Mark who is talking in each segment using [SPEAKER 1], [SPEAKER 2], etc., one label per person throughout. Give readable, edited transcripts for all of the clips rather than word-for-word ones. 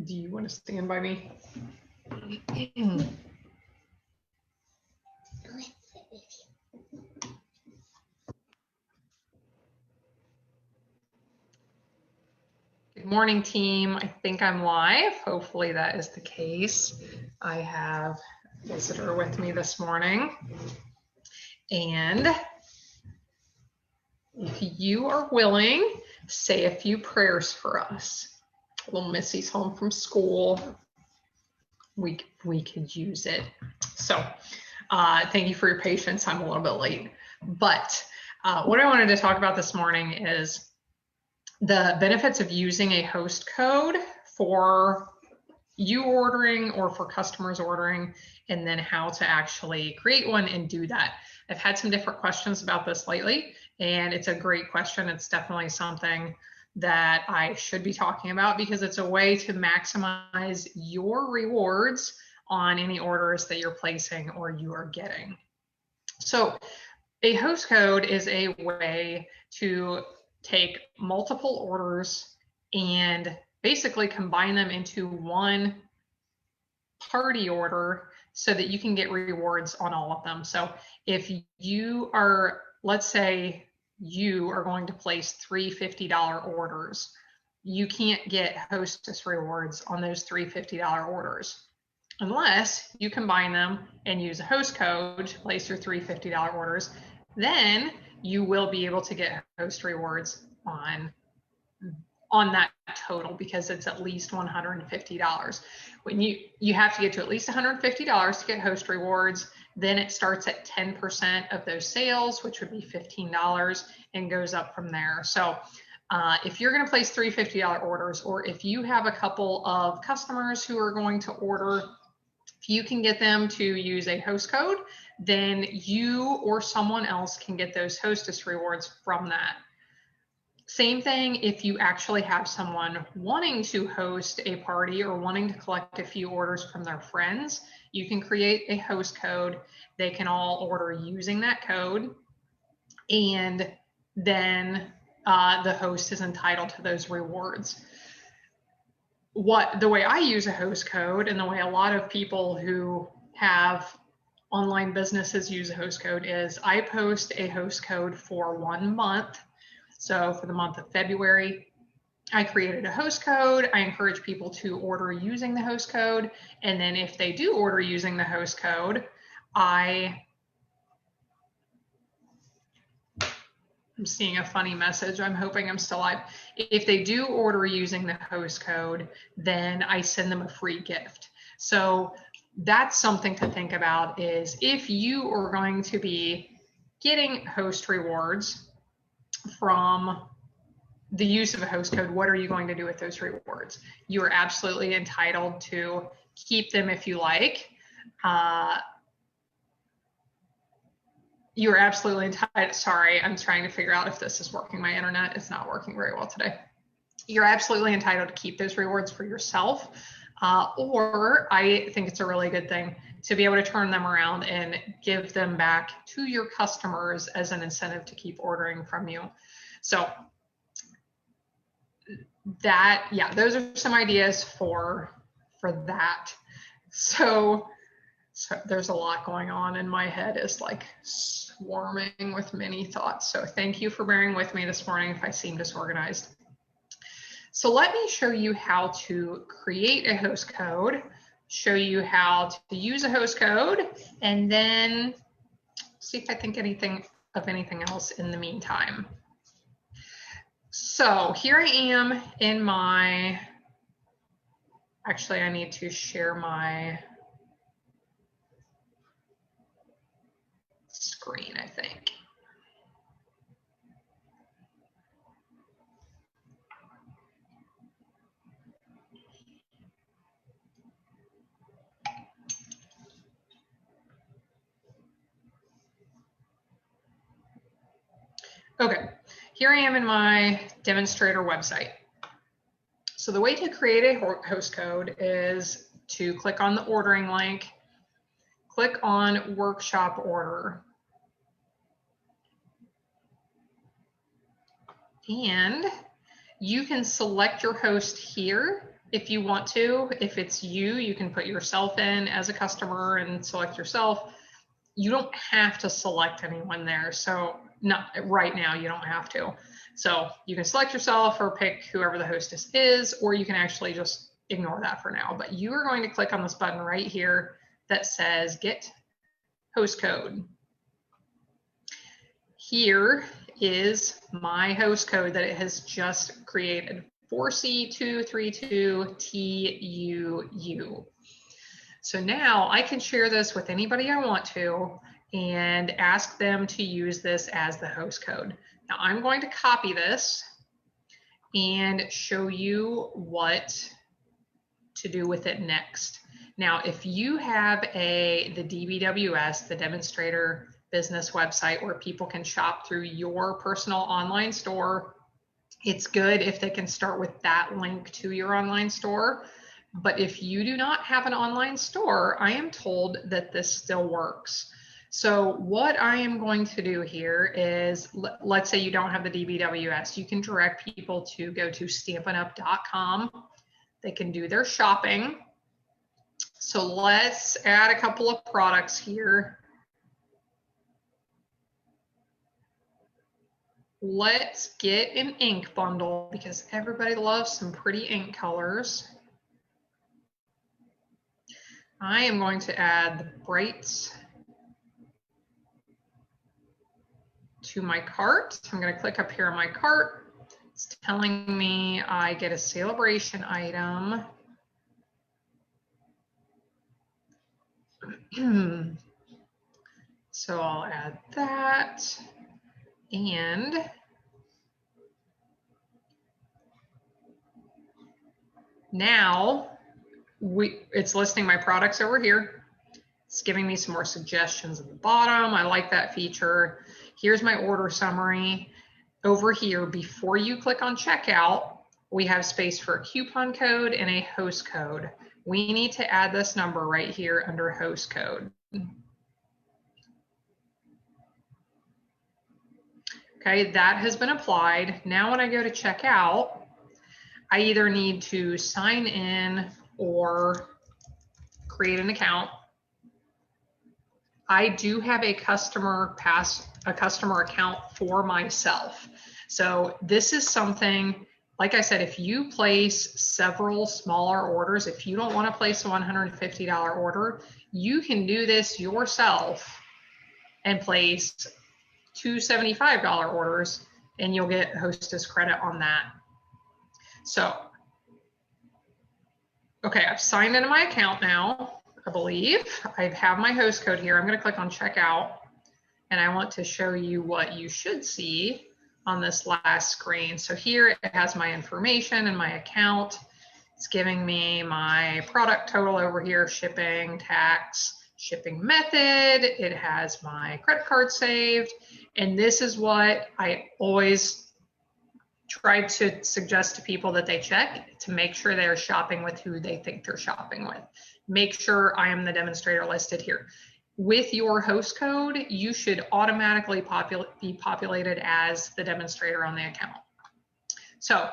[SPEAKER 1] Do you want to stand by me? Good morning, team. I think I'm live. Hopefully that is the case. I have a visitor with me this morning. And if you are willing, say a few prayers for us. Little Missy's home from school. We could use it. So thank you for your patience. I'm a little bit late. But what I wanted to talk about this morning is the benefits of using a host code for you ordering or for customers ordering, and then how to actually create one and do that. I've had some different questions about this lately, and it's a great question. It's definitely something that I should be talking about because it's a way to maximize your rewards on any orders that you're placing or you are getting. So a host code is a way to take multiple orders and basically combine them into one party order so that you can get rewards on all of them. So if you are, let's say you are going to place three $50 orders, you can't get hostess rewards on those three $50 orders unless you combine them and use a host code to place your three $50 orders. Then you will be able to get host rewards on that total because it's at least $150. When you have to get to at least $150 to get host rewards, then it starts at 10% of those sales, which would be $15, and goes up from there. So if you're going to place three $50 orders, or if you have a couple of customers who are going to order, if you can get them to use a host code, then you or someone else can get those hostess rewards from that. Same thing if you actually have someone wanting to host a party or wanting to collect a few orders from their friends, you can create a host code. They can all order using that code, and then the host is entitled to those rewards. The way I use a host code, and the way a lot of people who have online businesses use a host code, is I post a host code for 1 month. So for the month of February, I created a host code. I encourage people to order using the host code. And then if they do order using the host code, I'm seeing a funny message. I'm hoping I'm still live. If they do order using the host code, then I send them a free gift. So that's something to think about, is if you are going to be getting host rewards from the use of a host code, what are you going to do with those rewards? You are absolutely entitled to keep them if you like. You're absolutely entitled. Sorry, I'm trying to figure out if this is working. My internet is not working very well today. You're absolutely entitled to keep those rewards for yourself. Or I think it's a really good thing to be able to turn them around and give them back to your customers as an incentive to keep ordering from you. So that, yeah, those are some ideas for that. So there's a lot going on, and my head is like swarming with many thoughts. So thank you for bearing with me this morning if I seem disorganized. So let me show you how to create a host code, show you how to use a host code, and then see if I think of anything else in the meantime. So here I am in my, actually I need to share my screen, I think. Okay, here I am in my demonstrator website. So the way to create a host code is to click on the ordering link, click on workshop order, and you can select your host here if you want to. If it's you, you can put yourself in as a customer and select yourself. You don't have to select anyone there. So not right now, you don't have to. So you can select yourself or pick whoever the hostess is, or you can actually just ignore that for now. But you are going to click on this button right here that says get host code. Here is my host code that it has just created, 4C232TUU. So now I can share this with anybody I want to and ask them to use this as the host code. Now I'm going to copy this and show you what to do with it next. Now, if you have the DBWS, the Demonstrator Business website, where people can shop through your personal online store, it's good if they can start with that link to your online store. But if you do not have an online store, I am told that this still works. So what I am going to do here is, let's say you don't have the DBWS, you can direct people to go to StampinUp.com. They can do their shopping. So let's add a couple of products here. Let's get an ink bundle because everybody loves some pretty ink colors. I am going to add the brights to my cart. I'm going to click up here on my cart. It's telling me I get a celebration item. So I'll add that. And now it's listing my products over here. It's giving me some more suggestions at the bottom. I like that feature. Here's my order summary. Over here, before you click on checkout, we have space for a coupon code and a host code. We need to add this number right here under host code. Okay, that has been applied. Now when I go to checkout, I either need to sign in or create an account. I do have a customer account for myself. So this is something, like I said, if you place several smaller orders, if you don't want to place a $150 order, you can do this yourself and place two $75 orders and you'll get hostess credit on that. So, okay, I've signed into my account now, I believe. I have my host code here. I'm going to click on checkout and I want to show you what you should see on this last screen. So here it has my information and my account. It's giving me my product total over here, shipping, tax, shipping method. It has my credit card saved. And this is what I always try to suggest to people that they check to make sure they're shopping with who they think they're shopping with. Make sure I am the demonstrator listed here. With your host code, you should automatically be populated as the demonstrator on the account. So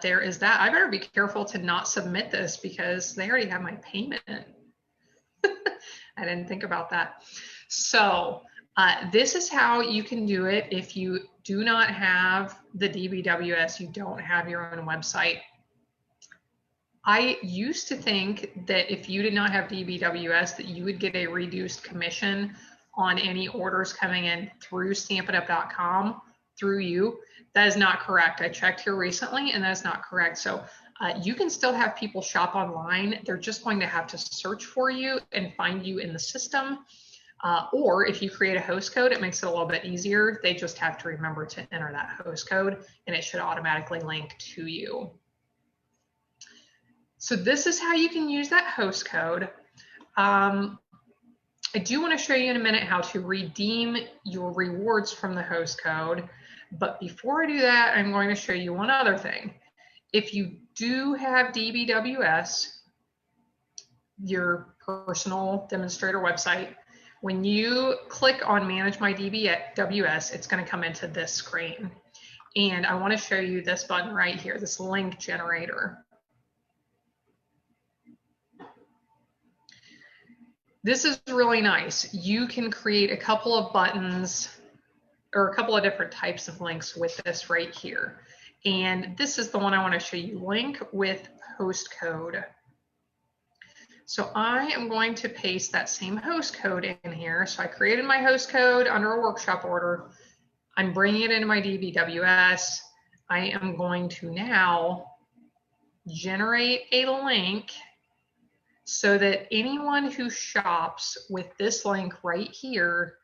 [SPEAKER 1] there is that. I better be careful to not submit this because they already have my payment. I didn't think about that. So this is how you can do it if you do not have the DBWS, you don't have your own website. I used to think that if you did not have DBWS, that you would get a reduced commission on any orders coming in through StampinUp.com through you. That is not correct. I checked here recently and that is not correct. So you can still have people shop online. They're just going to have to search for you and find you in the system. Or if you create a host code, it makes it a little bit easier. They just have to remember to enter that host code and it should automatically link to you. So this is how you can use that host code. I do want to show you in a minute how to redeem your rewards from the host code. But before I do that, I'm going to show you one other thing. If you do have DBWS, your personal demonstrator website, when you click on Manage My DBWS, it's going to come into this screen. And I want to show you this button right here, this link generator. this is really nice. You can create a couple of buttons or a couple of different types of links with this right here. And this is the one I want to show you, link with host code. So I am going to paste that same host code in here. So I created my host code under a workshop order. I'm bringing it into my DBWS. I am going to now generate a link so that anyone who shops with this link right here,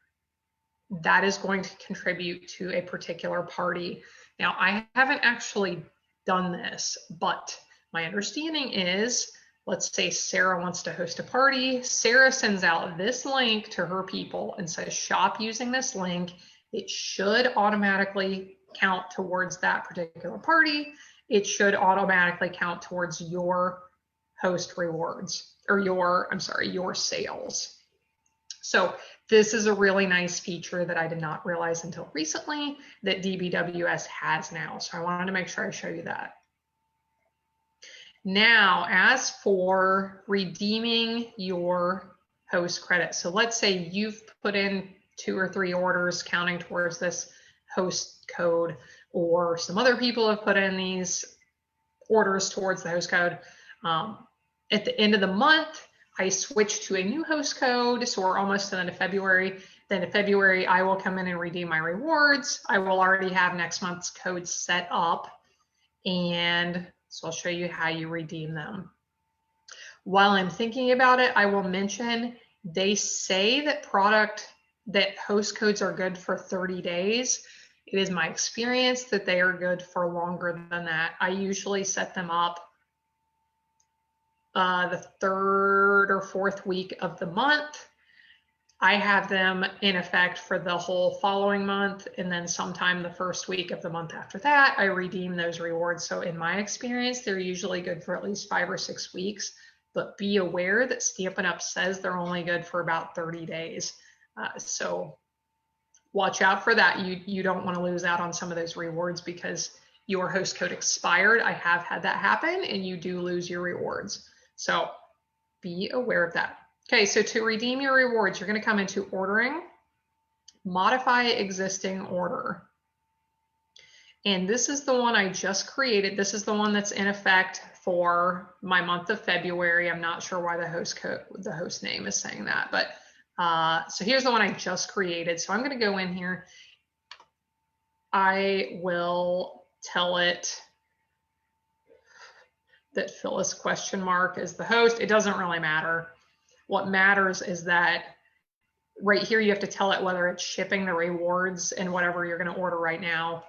[SPEAKER 1] that is going to contribute to a particular party. Now, I haven't actually done this, but my understanding is, let's say Sarah wants to host a party. Sarah sends out this link to her people and says, shop using this link. It should automatically count towards that particular party. It should automatically count towards your host rewards, or your sales. So this is a really nice feature that I did not realize until recently that DBWS has now. So I wanted to make sure I show you that. Now, as for redeeming your host credit, so let's say you've put in 2 or 3 orders counting towards this host code, or some other people have put in these orders towards the host code. At the end of the month, I switch to a new host code, so we're almost to the end of February. Then in February, I will come in and redeem my rewards. I will already have next month's code set up, and so I'll show you how you redeem them. While I'm thinking about it, I will mention they say that host codes are good for 30 days. It is my experience that they are good for longer than that. I usually set them up the 3rd or 4th week of the month. I have them in effect for the whole following month, and then sometime the 1st week of the month after that, I redeem those rewards. So in my experience, they're usually good for at least 5 or 6 weeks, but be aware that Stampin' Up! Says they're only good for about 30 days. So watch out for that. You don't want to lose out on some of those rewards because your host code expired. I have had that happen, and you do lose your rewards. So be aware of that. Okay, so to redeem your rewards, you're going to come into ordering, modify existing order. And this is the one I just created. This is the one that's in effect for my month of February. I'm not sure why the host name is saying that, but so here's the one I just created. So I'm going to go in here. I will tell it that Phyllis ? Is the host. It doesn't really matter. What matters is that right here, you have to tell it whether it's shipping the rewards and whatever you're going to order right now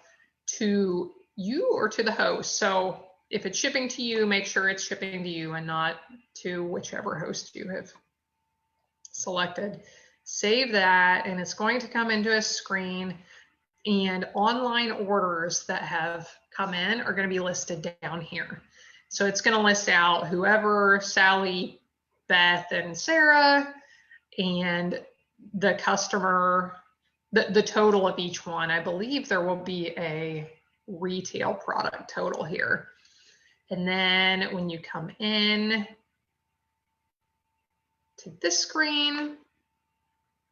[SPEAKER 1] to you or to the host. So if it's shipping to you, make sure it's shipping to you and not to whichever host you have selected. Save that, and it's going to come into a screen, and online orders that have come in are going to be listed down here. So it's going to list out whoever, Sally, Beth, and Sarah, and the customer, the total of each one. I believe there will be a retail product total here. And then when you come in to this screen,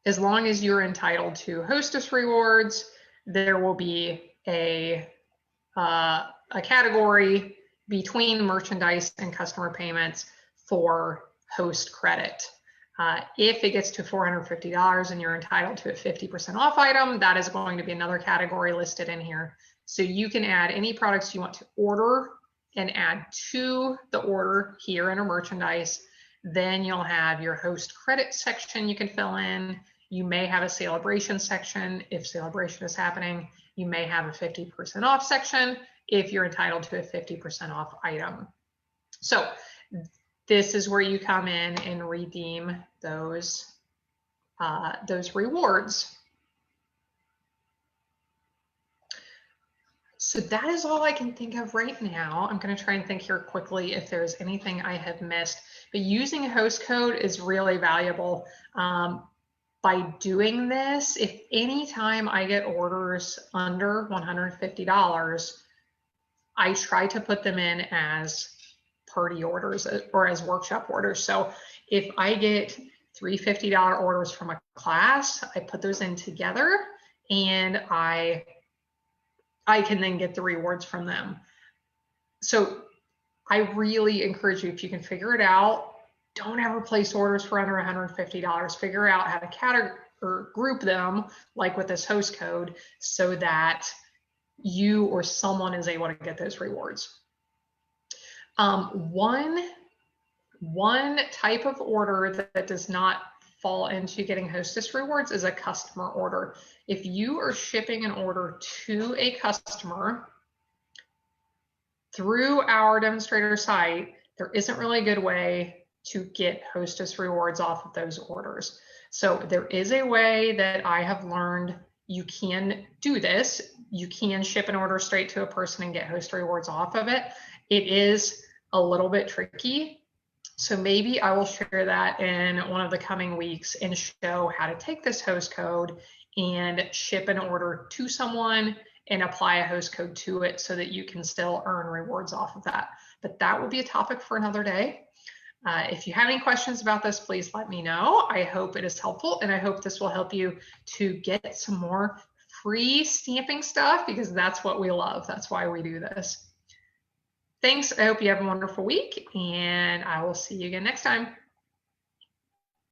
[SPEAKER 1] as long as you're entitled to Hostess rewards, there will be a category between merchandise and customer payments for host credit. If it gets to $450 and you're entitled to a 50% off item, that is going to be another category listed in here. So you can add any products you want to order and add to the order here in a merchandise. Then you'll have your host credit section you can fill in. You may have a celebration section if celebration is happening. You may have a 50% off section if you're entitled to a 50% off item. So this is where you come in and redeem those rewards. So that is all I can think of right now. I'm going to try and think here quickly if there's anything I have missed. But using a host code is really valuable. By doing this, if anytime I get orders under $150, I try to put them in as party orders or as workshop orders. So if I get 3 $50 orders from a class. I put those in together, and I can then get the rewards from them. So I really encourage you, if you can figure it out, don't ever place orders for under $150. Figure out how to categorize or group them, like with this host code, so that you or someone is able to get those rewards. One type of order that does not fall into getting hostess rewards is a customer order. If you are shipping an order to a customer through our demonstrator site, there isn't really a good way to get hostess rewards off of those orders. So there is a way that I have learned you can do this. You can ship an order straight to a person and get host rewards off of it. It is a little bit tricky. So maybe I will share that in one of the coming weeks and show how to take this host code and ship an order to someone and apply a host code to it so that you can still earn rewards off of that. But that will be a topic for another day. If you have any questions about this, please let me know. I hope it is helpful, and I hope this will help you to get some more free stamping stuff, because that's what we love. That's why we do this. Thanks. I hope you have a wonderful week, and I will see you again next time.